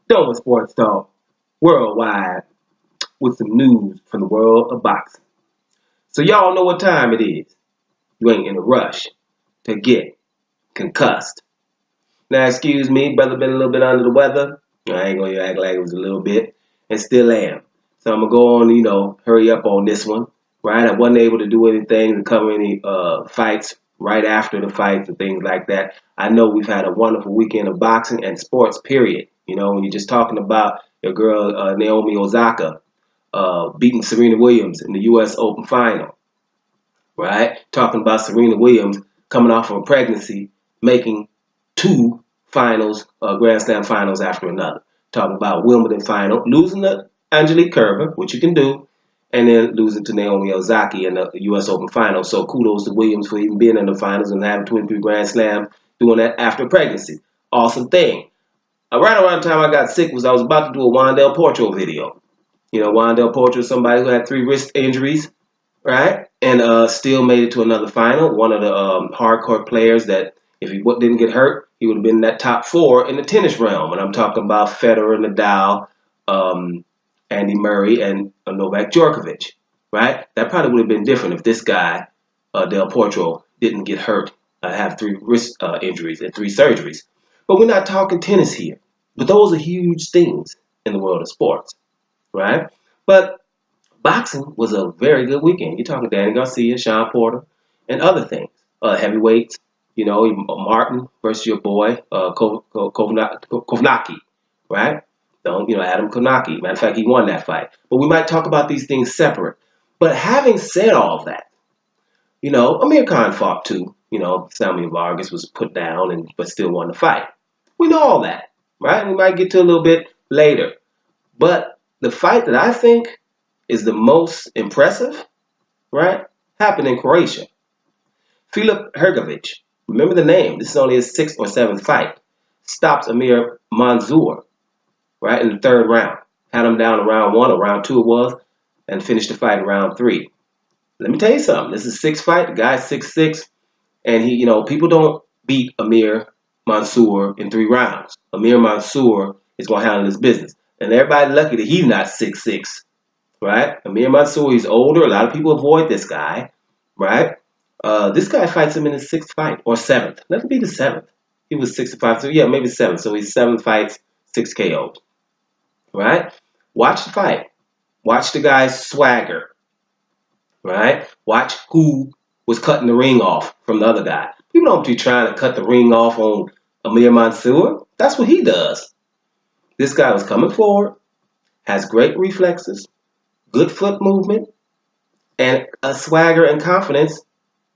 Done with sports talk worldwide with some news from the world of boxing. So y'all know what time it is. You ain't in a rush to get concussed. Now excuse me, brother been a little bit under the weather. I ain't gonna act like it was a little bit, and still am. So I'm gonna go on, hurry up on this one. Right? I wasn't able to do anything to cover any fights right after the fights and things like that. I know we've had a wonderful weekend of boxing and sports, period. When you're just talking about your girl Naomi Osaka beating Serena Williams in the U.S. Open final, right? Talking about Serena Williams coming off of a pregnancy, making two finals, Grand Slam finals after another. Talking about Wimbledon final, losing to Angelique Kerber, which you can do, and then losing to Naomi Osaka in the U.S. Open final. So kudos to Williams for even being in the finals and having 23 Grand Slams, doing that after pregnancy. Awesome thing. Right around the time I got sick was I was about to do a Juan Del Potro video. Juan Del Potro is somebody who had 3 wrist injuries, right? And still made it to another final. One of the hardcore players that if he didn't get hurt, he would have been in that top 4 in the tennis realm. And I'm talking about Federer, Nadal, Andy Murray, and Novak Djokovic, right? That probably would have been different if this guy, Del Potro, didn't get hurt, have 3 wrist injuries and 3 surgeries. But we're not talking tennis here. But those are huge things in the world of sports, right? But boxing was a very good weekend. You're talking Danny Garcia, Sean Porter, and other things. Heavyweights, Martin versus your boy, Kovnacki, right? Adam Kovnacki. Matter of fact, he won that fight. But we might talk about these things separate. But having said all that, Amir Khan fought too. Samuel Vargas was put down but still won the fight. We know all that, right? We might get to a little bit later. But the fight that I think is the most impressive, right, happened in Croatia. Filip Hrgovic, remember the name, this is only his 6th or 7th fight, stopped Amir Mansour, right, in the 3rd round. Had him down in round 1 or round 2 it was, and finished the fight in round 3. Let me tell you something. This is 6th fight. The guy's 6'6", and people don't beat Amir Mansour in 3 rounds. Amir Mansour is going to handle his business. And everybody lucky that he's not 6'6", right? Amir Mansour, he's older. A lot of people avoid this guy, right? This guy fights him in his 6th fight, or 7th. Let it be the 7th. He was 65, so yeah, maybe 7th. So he's 7 fights, 6 KOs, right? Watch the fight. Watch the guy's swagger, right? Watch who was cutting the ring off from the other guy. People don't be trying to cut the ring off on Amir Mansour. That's what he does. This guy was coming forward, has great reflexes, good foot movement, and a swagger and confidence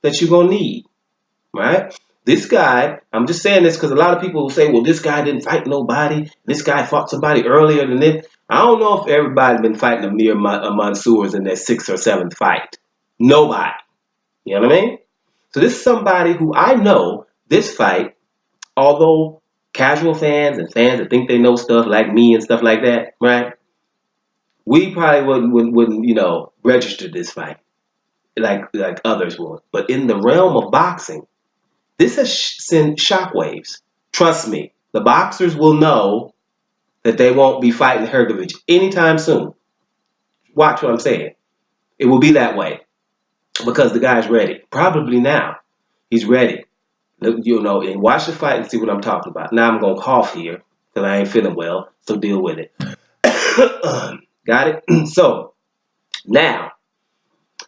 that you're going to need, right? This guy, I'm just saying this because a lot of people will say, well, this guy didn't fight nobody. This guy fought somebody earlier than this. I don't know if everybody's been fighting Amir Mansour's in their 6th or 7th fight. Nobody. You know what I mean? So this is somebody who I know this fight, although casual fans and fans that think they know stuff like me and stuff like that, right? We probably wouldn't register this fight like others would. But in the realm of boxing, this has sent shockwaves. Trust me, the boxers will know that they won't be fighting Hrgovic anytime soon. Watch what I'm saying. It will be that way because the guy's ready. Probably now. He's ready. And watch the fight and see what I'm talking about. Now I'm going to cough here because I ain't feeling well, so deal with it. Got it? So, now,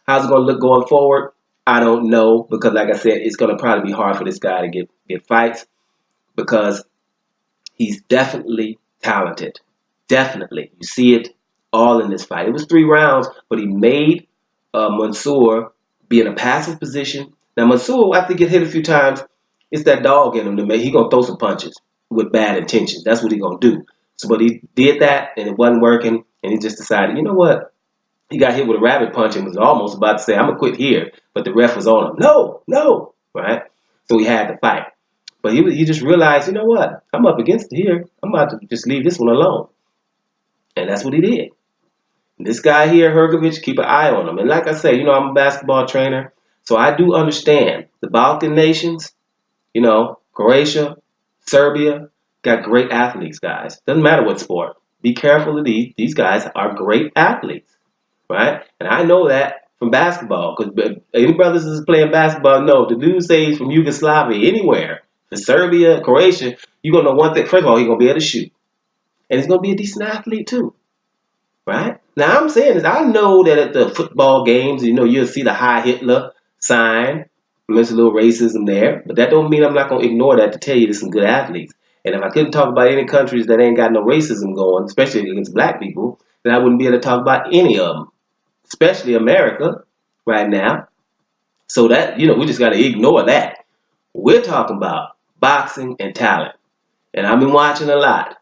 how's it going to look going forward? I don't know because, like I said, it's going to probably be hard for this guy to get fights because he's definitely talented. Definitely. You see it all in this fight. It was 3 rounds, but he made Mansour be in a passive position. Now, Mansour, after he get hit a few times, it's that dog in him to make. He's going to throw some punches with bad intentions. That's what he's going to do. So, but he did that, and it wasn't working, and he just decided, you know what? He got hit with a rabbit punch and was almost about to say, I'm going to quit here. But the ref was on him. No, right? So he had to fight. But he just realized, you know what? I'm up against it here. I'm about to just leave this one alone. And that's what he did. And this guy here, Hrgovic, keep an eye on him. And like I say, I'm a basketball trainer. So I do understand the Balkan nations, Croatia, Serbia, got great athletes, guys. Doesn't matter what sport. Be careful of these. These guys are great athletes, right? And I know that from basketball because any brothers is playing basketball know the dude says from Yugoslavia, anywhere, from Serbia, Croatia, you're gonna know one thing. First of all, he's gonna be able to shoot, and he's gonna be a decent athlete too, right? Now I'm saying is I know that at the football games, you'll see the High Hitler sign. There's a little racism there, but that don't mean I'm not gonna ignore that to tell you there's some good athletes. And if I couldn't talk about any countries that ain't got no racism going, especially against black people, then I wouldn't be able to talk about any of them, especially America right now. So that, we just got to ignore that. We're talking about boxing and talent. And I've been watching a lot.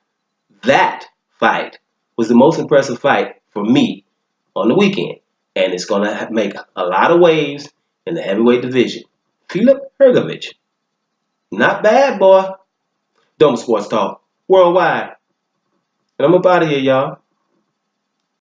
That fight was the most impressive fight for me on the weekend. And it's going to make a lot of waves in the heavyweight division. Filip Hrgovic. Not bad, boy. Dome Sports Talk. Worldwide. And I'm up out of here, y'all.